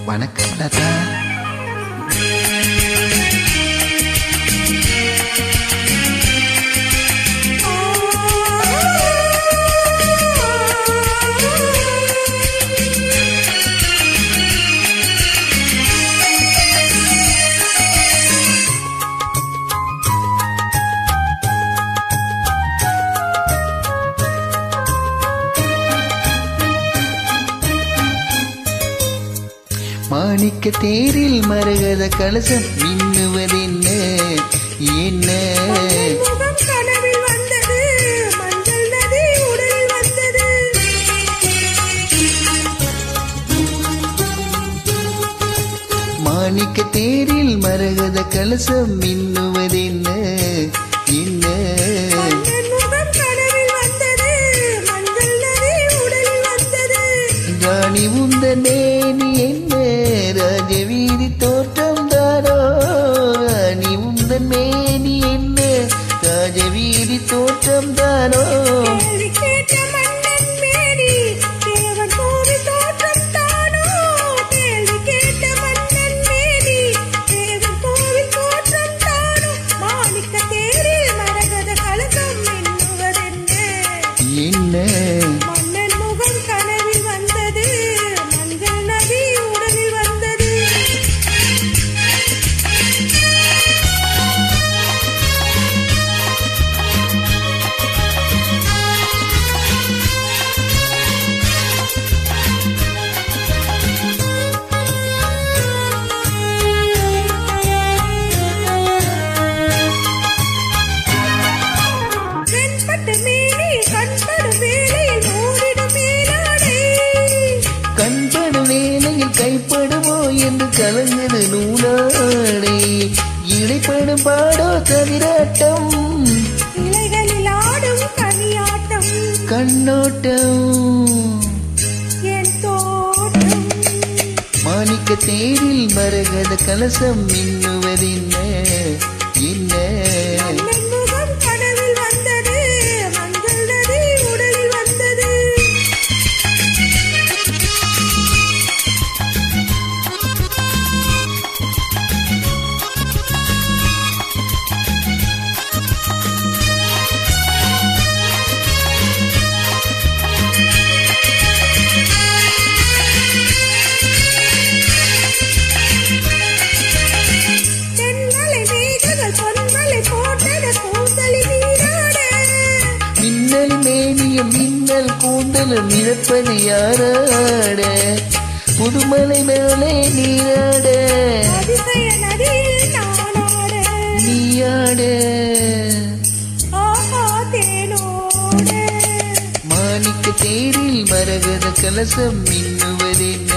வணக்கம் லதா. மாணிக்க தேரில் மரகத கலசம் மின்னுவதென்ன என்ன? கனவில் வந்தது மஞ்சள் நதி உடலில் வந்தது. மாணிக்க தேரில் மரகத கலசம் மின்னுவதென்ன என்ன? கனவில் வந்தது மஞ்சள் நதி உடலில் வந்தது. ராணி உந்தனே நீ என்ன ராஜவீதி தோற்றம் தானோ? ராணி உந்தன் மேனி என்ன ராஜவீதி தோற்றம் தானோ? கண்படும் வேலையில் கைப்படுமோ என்று கலங்குது நூலாடை. இடைப்படும் பாடோ தவிராட்டம் இலைகளில் ஆடும் கனியாட்டம் கண்ணோட்டம் என் தோட்டம். மாணிக்க தேரில் மரகத கலசம் மின்னுவதென்ன என்ன? கனவில் வந்தது மஞ்சள் நதி உடலில் வந்தது. மின்னல் கூந்தல் மிதப்பது யாராட? புதுமலை மேலே நீராட நீயாட. மாணிக்க தேரில் மரகத கலசம் மின்னுவதென்ன?